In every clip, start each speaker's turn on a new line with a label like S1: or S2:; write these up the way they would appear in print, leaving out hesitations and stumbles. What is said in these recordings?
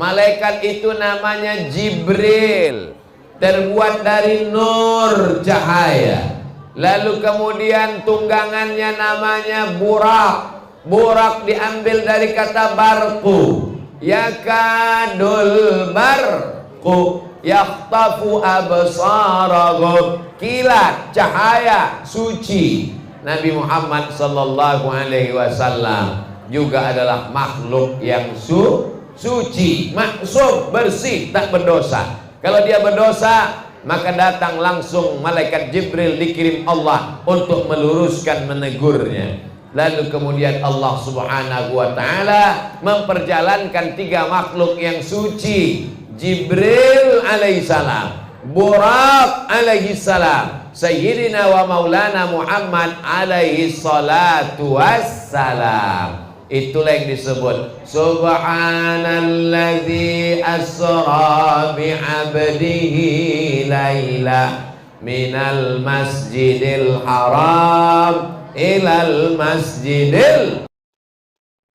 S1: Malaikat itu namanya Jibril, terbuat dari nur cahaya. Lalu kemudian tunggangannya namanya Burak. Burak diambil dari kata barku. Yakadul barku yakhtafu absarahum. Kilat, cahaya, suci. Nabi Muhammad sallallahu alaihi wasallam juga adalah makhluk yang suci, maksum, bersih, tak berdosa. Kalau dia berdosa, maka datang langsung malaikat Jibril dikirim Allah untuk meluruskan, menegurnya. Lalu kemudian Allah subhanahu wa ta'ala memperjalankan tiga makhluk yang suci. Jibril alaihissalam, Burak alaihissalam, Sayyidina wa Maulana Muhammad alaihi salatu wassalam. Itulah yang disebut Subhanalladzi asra bi'abdihi laila minal masjidil haram ilal masjidil.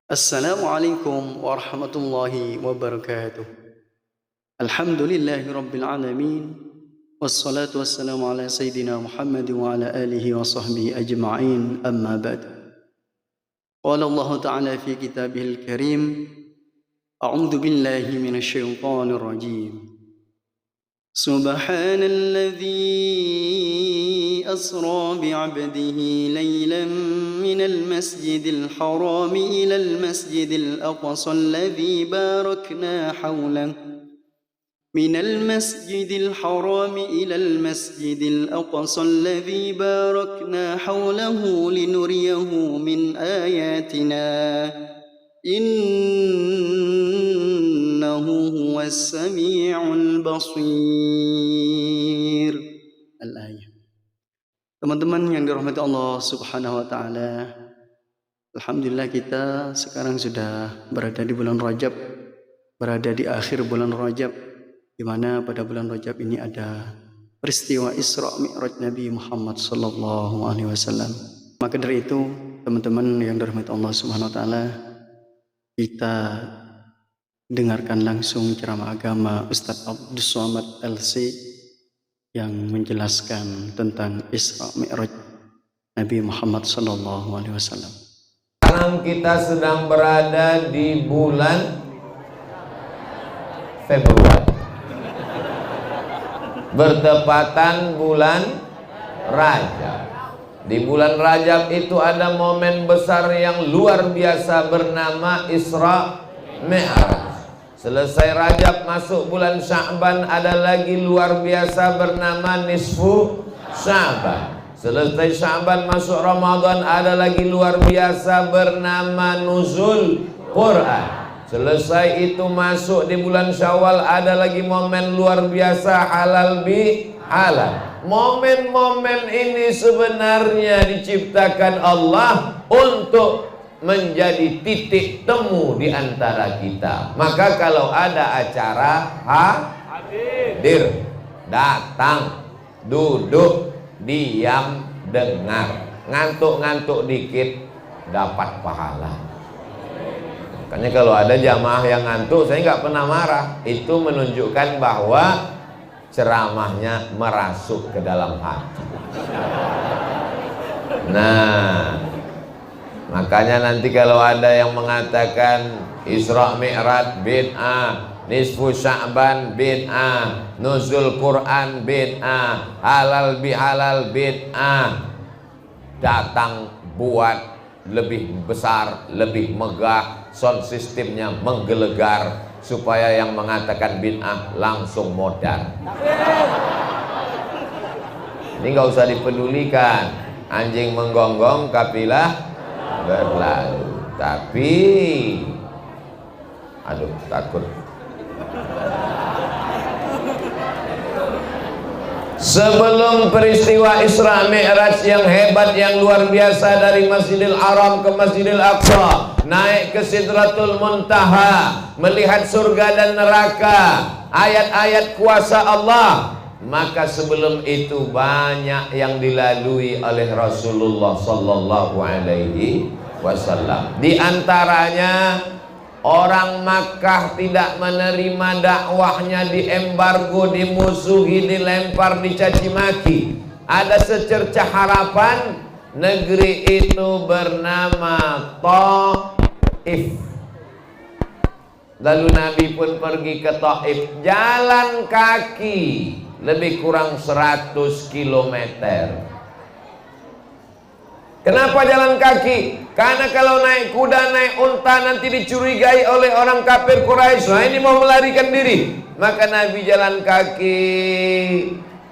S2: Assalamualaikum warahmatullahi wabarakatuh. Alhamdulillahi rabbil alamin. Wassalatu wassalamu ala sayyidina Muhammad wa ala alihi wa sahbihi ajma'in. Amma ba'd. Qala Allah Ta'ala fi kitabihil karim. A'udzu billahi minasy syaithanir rajim. Subhanalladzi asra bi'abdihi laylan minal masjidil haram ilal masjidil aqsa alladzi barakna hawlahu. من المسجد الحرام إلى المسجد الأقصى الذي باركنا حوله لنريه من آياتنا إنه هو السميع البصير. Al-ayah. Teman-teman yang dirahmati Allah Subhanahu wa taala, alhamdulillah kita sekarang sudah berada di bulan Rajab, berada di akhir bulan Rajab, di mana pada bulan Rajab ini ada peristiwa Isra Mi'raj Nabi Muhammad sallallahu alaihi wasallam. Maka dari itu, teman-teman yang dirahmati Allah Subhanahu wa taala, kita dengarkan langsung ceramah agama Ustaz Abdus Somad LC yang menjelaskan tentang Isra Mi'raj Nabi Muhammad sallallahu alaihi wasallam.
S1: Sekarang kita sedang berada di bulan Februari, bertepatan bulan Rajab. Di bulan Rajab itu ada momen besar yang luar biasa bernama Isra Mi'raj. Selesai Rajab masuk bulan Sya'ban, ada lagi luar biasa bernama Nisfu Sya'ban. Selesai Sya'ban masuk Ramadan, ada lagi luar biasa bernama Nuzul Quran. Selesai itu masuk di bulan Syawal, ada lagi momen luar biasa halal bi halal. Momen-momen ini sebenarnya diciptakan Allah untuk menjadi titik temu di antara kita. Maka kalau ada acara, hadir, datang, duduk, diam, dengar. Ngantuk-ngantuk dikit dapat pahala. Makanya kalau ada jamaah yang ngantuk, saya nggak pernah marah. Itu menunjukkan bahwa ceramahnya merasuk ke dalam hati. Nah, makanya nanti kalau ada yang mengatakan Isra Mi'raj bid'ah, Nisfu Sya'ban bid'ah, Nuzul Quran bid'ah, halal bihalal bid'ah, datang buat lebih besar, lebih megah, sound sistemnya menggelegar, supaya yang mengatakan bid'ah langsung modar. Ini nggak usah dipedulikan, anjing menggonggong kafilah berlalu. Tapi aduh, takut. Sebelum peristiwa Isra Mi'raj yang hebat, yang luar biasa, dari Masjidil Haram ke Masjidil Aqsa, naik ke Sidratul Muntaha, melihat surga dan neraka, ayat-ayat kuasa Allah, maka sebelum itu banyak yang dilalui oleh Rasulullah sallallahu alaihi wasallam. Di antaranya Orang Makkah tidak menerima dakwahnya, diembargo, dimusuhi, dilempar, dicaci maki. Ada secercah harapan. Negeri itu bernama Taif. Lalu Nabi pun pergi ke Taif, jalan kaki lebih kurang 100 km. Kenapa jalan kaki? Karena kalau naik kuda, naik unta nanti dicurigai oleh orang kafir Quraisy. Nah, ini mau melarikan diri. Maka Nabi jalan kaki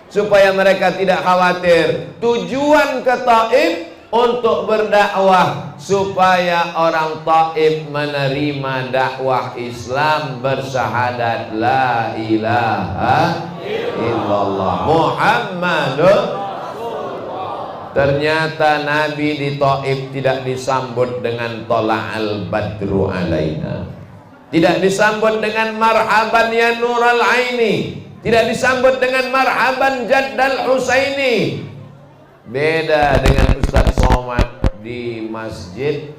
S1: supaya mereka tidak khawatir. Tujuan ke Taif untuk berdakwah supaya orang Taif menerima dakwah Islam, bersyahadat la ilaha illallah Muhammadun. Ternyata Nabi di Taif tidak disambut dengan tola'al badru alaina, tidak disambut dengan marhaban ya nural aini, tidak disambut dengan marhaban jaddal husaini. Beda dengan Ustaz Somad di masjid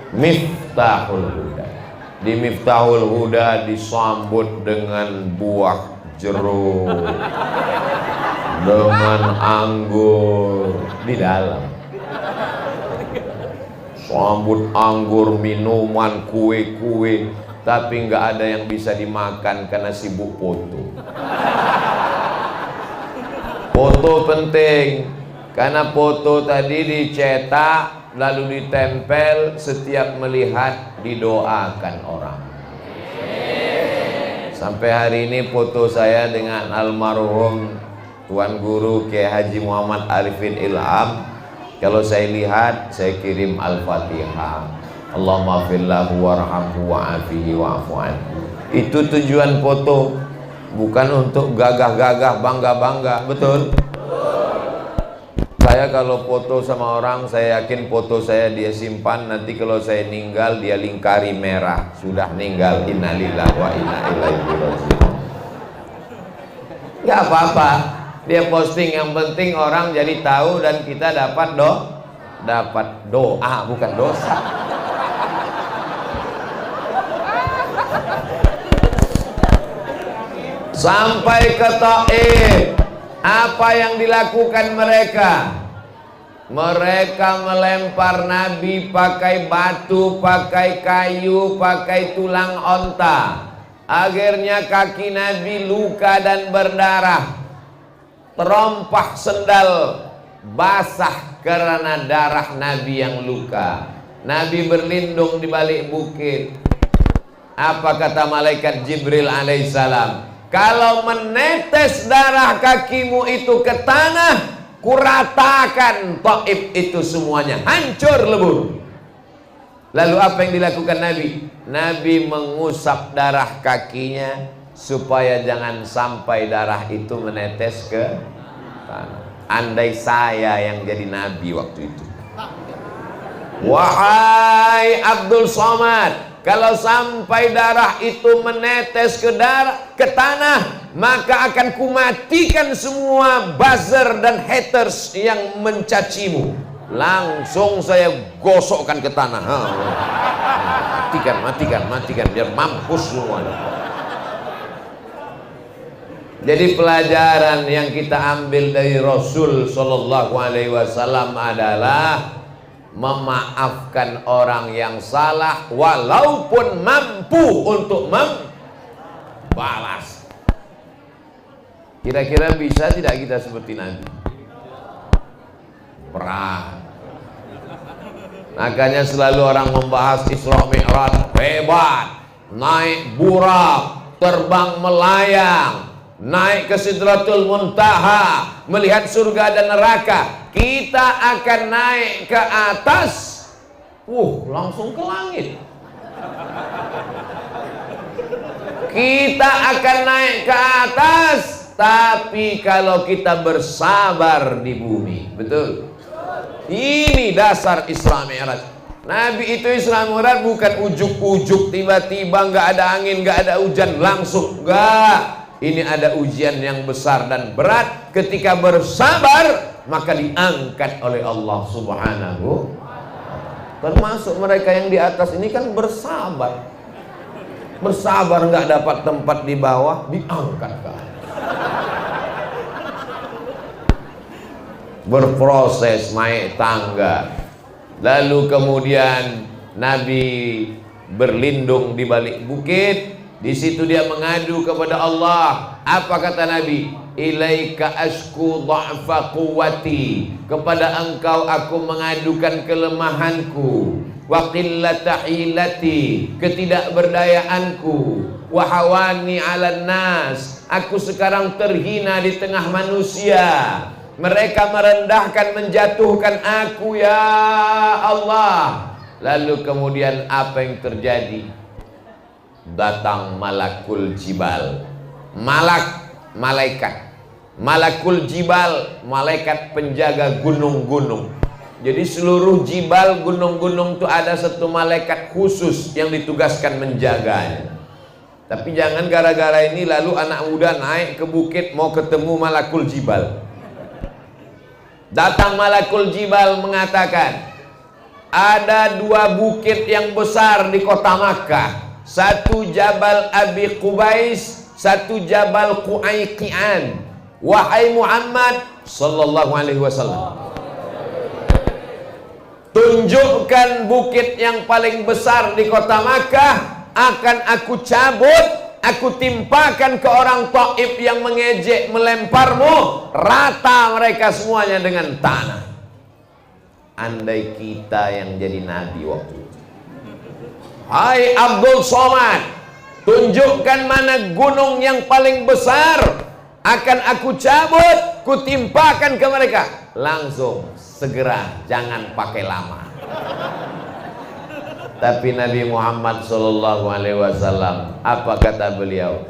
S1: Miftahul Huda. Di Miftahul Huda disambut dengan buah jeruk, dengan anggur di dalam. Sambut anggur, minuman, kue-kue, tapi nggak ada yang bisa dimakan karena sibuk foto. Foto penting, karena foto tadi dicetak lalu ditempel, setiap melihat didoakan orang. Sampai hari ini foto saya dengan almarhum Tuan Guru Kiai Haji Muhammad Arifin Ilham, kalau saya lihat saya kirim Al-Fatihah, Allahumma fillahu warhamhu wa'afihi wa'afu anhu. Itu tujuan foto, bukan untuk gagah-gagah, bangga-bangga. Betul? Saya kalau foto sama orang, saya yakin foto saya dia simpan, nanti kalau saya meninggal dia lingkari merah, sudah meninggal, innalillahi wa inna ilaihi raji'un. Gak apa-apa, dia posting, yang penting orang jadi tahu dan kita dapat doa, bukan dosa. Sampai ke Taif, apa yang dilakukan mereka? Mereka melempar Nabi pakai batu, pakai kayu, pakai tulang onta. Akhirnya kaki Nabi luka dan berdarah. Terompah sendal basah karena darah Nabi yang luka. Nabi berlindung di balik bukit. Apa kata malaikat Jibril alaihissalam? Kalau menetes darah kakimu itu ke tanah, kuratakan Taif itu semuanya, hancur lebur. Lalu apa yang dilakukan Nabi? Nabi mengusap darah kakinya supaya jangan sampai darah itu menetes ke tanah. Andai saya yang jadi Nabi waktu itu, wahai Abdul Somad, kalau sampai darah itu menetes ke tanah, maka akan kumatikan semua buzzer dan haters yang mencacimu. Langsung saya gosokkan ke tanah. Matikan biar mampus semuanya. Jadi pelajaran yang kita ambil dari Rasul Shallallahu Alaihi Wasallam adalah memaafkan orang yang salah walaupun mampu untuk membalas. Kira-kira bisa tidak kita seperti Nabi? Berat. Makanya selalu orang membahas Isra Mi'raj, hebat, naik burak, terbang melayang, naik ke Sidratul Muntaha, melihat surga dan neraka. Kita akan naik ke atas, langsung ke langit. Kita akan naik ke atas, tapi kalau kita bersabar di bumi, betul? Ini dasar Isra Mi'raj. Nabi itu Isra Mi'raj bukan ujuk-ujuk, tiba-tiba nggak ada angin, nggak ada hujan, langsung nggak. Ini ada ujian yang besar dan berat. Ketika bersabar, maka diangkat oleh Allah Subhanahu. Termasuk mereka yang di atas ini kan bersabar. Bersabar nggak dapat tempat di bawah, diangkat ke atas. Berproses naik tangga. Lalu kemudian Nabi berlindung di balik bukit. Di situ dia mengadu kepada Allah. Apa kata Nabi? Ilaika ashku dha'fa quwwati. Kepada engkau aku mengadukan kelemahanku, wa qillata hilati, ketidakberdayaanku, wa hawani 'alan nas. Aku sekarang terhina di tengah manusia. Mereka merendahkan, menjatuhkan aku, ya Allah. Lalu kemudian apa yang terjadi? Datang malakul jibal, malaikat malakul jibal, malaikat penjaga gunung-gunung. Jadi seluruh jibal, gunung-gunung itu ada satu malaikat khusus yang ditugaskan menjaganya. Tapi jangan gara-gara ini lalu anak muda naik ke bukit mau ketemu malakul jibal. Datang malakul jibal mengatakan, ada dua bukit yang besar di kota Makkah. Satu Jabal Abi Qubais, satu Jabal Qu'ayqi'an. Wahai Muhammad sallallahu alaihi wasallam, tunjukkan bukit yang paling besar di kota Makkah, akan aku cabut, aku timpakan ke orang Taif yang mengejek, melemparmu, rata mereka semuanya dengan tanah. Andai kita yang jadi nabi waktu itu. Hai Abdul Somad, tunjukkan mana gunung yang paling besar, akan aku cabut, kutimpakan ke mereka. Langsung, segera, jangan pakai lama. Tapi Nabi Muhammad sallallahu alaihi wasallam, apa kata beliau?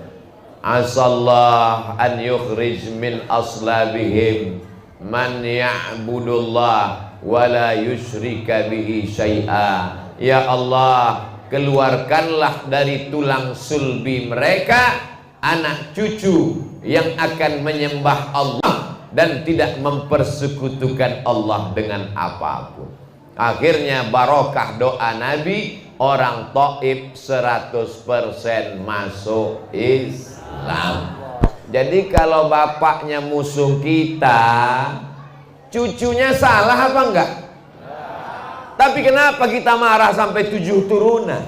S1: Asallah an yukhrij min aslabihim man ya'budullah wa la yusyrika bihi syai'a. Ya Allah, keluarkanlah dari tulang sulbi mereka anak cucu yang akan menyembah Allah dan tidak mempersekutukan Allah dengan apapun. Akhirnya barokah doa Nabi, orang Taif 100% masuk Islam. Jadi kalau bapaknya musuh kita, cucunya salah apa enggak? Tapi kenapa kita marah sampai 7 turunan?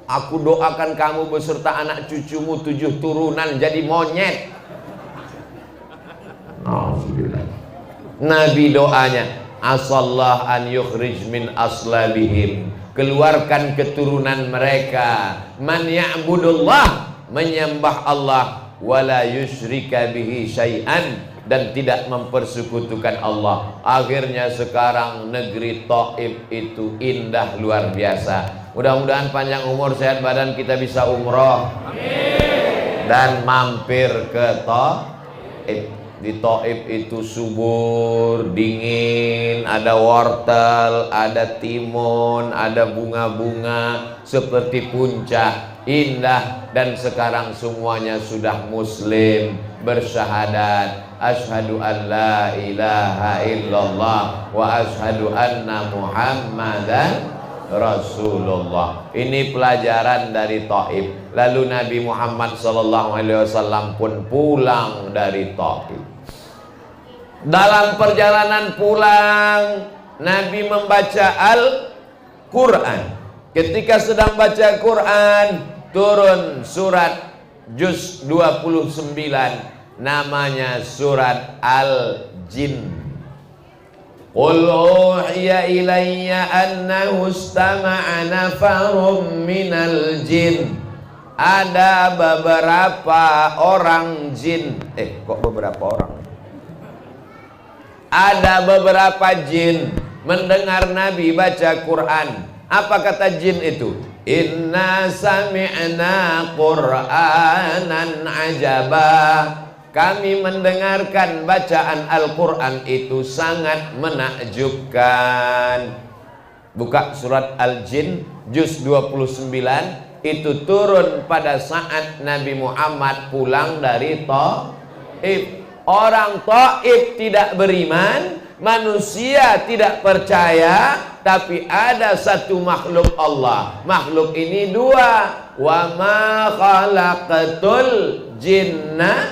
S1: Aku doakan kamu beserta anak cucumu 7 turunan jadi monyet. Nabi doanya, asallah an yukhrij min aslabihim, keluarkan keturunan mereka, man ya'budullah, menyembah Allah, wala yusyrika bihi syai'an, dan tidak mempersekutukan Allah. Akhirnya sekarang negeri Taif itu indah luar biasa. Mudah-mudahan panjang umur, sehat badan, kita bisa umroh. Amin. Dan mampir ke Taif. Di Taif itu subur, dingin, ada wortel, ada timun, ada bunga-bunga seperti puncak, indah. Dan sekarang semuanya sudah muslim, bersyahadat, asyhadu an la ilaha illallah wa asyhadu anna muhammadan rasulullah. Ini pelajaran dari Taif. Lalu Nabi Muhammad SAW pun pulang dari Taif. Dalam perjalanan pulang, Nabi membaca Al-Quran. Ketika sedang baca Quran, turun surat juz 29, namanya surat Al-Jin. Qul uhiya ilayya annahu istama'a nafarum minal jin. Ada beberapa orang jin. Kok beberapa orang? Ada beberapa jin mendengar Nabi baca Quran. Apa kata jin itu? Inna sami'na Qur'anan ajaba. Kami mendengarkan bacaan Al-Quran itu sangat menakjubkan. Buka surat Al-Jin juz 29. Itu turun pada saat Nabi Muhammad pulang dari Taif. Orang Taif tidak beriman, manusia tidak percaya, tapi ada satu makhluk Allah. Makhluk ini dua. Wa ma khalaqatul jinna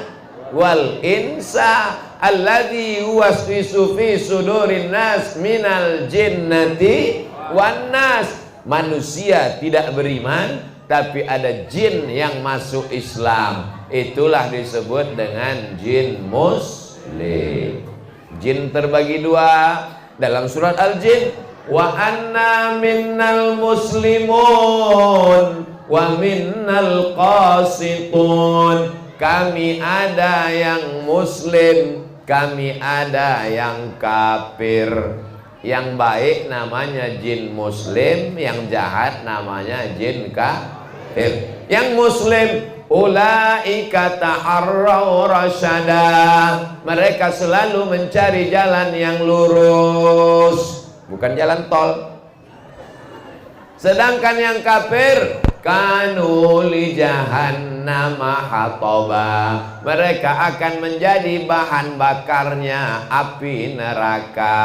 S1: wal insa alladzi yuwaswisu fi sudurin nas minal jinnati wan nas. Manusia tidak beriman, tapi ada jin yang masuk Islam. Itulah disebut dengan jin muslim. Jin terbagi dua dalam surat Al-Jin. Wa anna minnal muslimun wa minnal qasitun. Kami ada yang muslim, kami ada yang kafir. Yang baik namanya jin muslim, yang jahat namanya jin kafir. Yang muslim, ulaika taharraw rasyada, mereka selalu mencari jalan yang lurus, bukan jalan tol. Sedangkan yang kafir, kanu li jahannama hataba, mereka akan menjadi bahan bakarnya api neraka.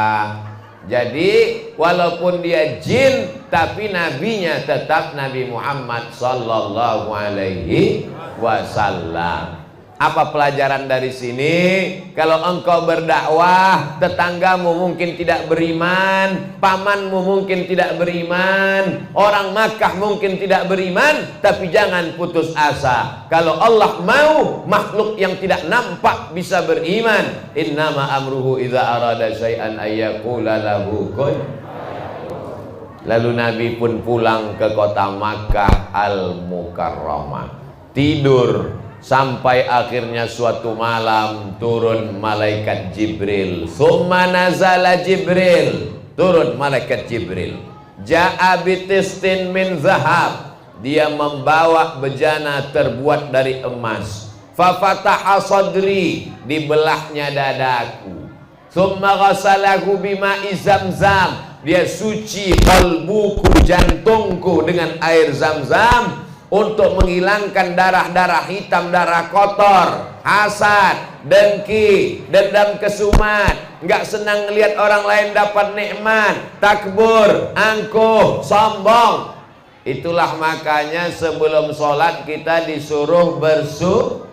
S1: Jadi walaupun dia jin, tapi nabinya tetap Nabi Muhammad sallallahu alaihi wasallam. Apa pelajaran dari sini? Kalau engkau berdakwah, tetanggamu mungkin tidak beriman, pamanmu mungkin tidak beriman, orang Makkah mungkin tidak beriman, tapi jangan putus asa. Kalau Allah mau, makhluk yang tidak nampak bisa beriman. Innama amruhu idza arada syai'an ayyaqula lahu kun. Lalu Nabi pun pulang ke kota Makkah Al-Mukarramah, tidur. Sampai akhirnya suatu malam turun malaikat Jibril. Tsumma nazala Jibril, turun malaikat Jibril. Ja'a bitistin min zahab, dia membawa bejana terbuat dari emas. Fa fataha sadri, dibelahnya dadaku. Tsumma ghasalahu bima'i zamzam, dia suci kalbuku, jantungku dengan air Zam-Zam untuk menghilangkan darah-darah hitam, darah kotor, hasad, dengki, dendam kesumat, nggak senang lihat orang lain dapat nikmat, takbur, angkuh, sombong. Itulah makanya sebelum sholat kita disuruh bersyukur.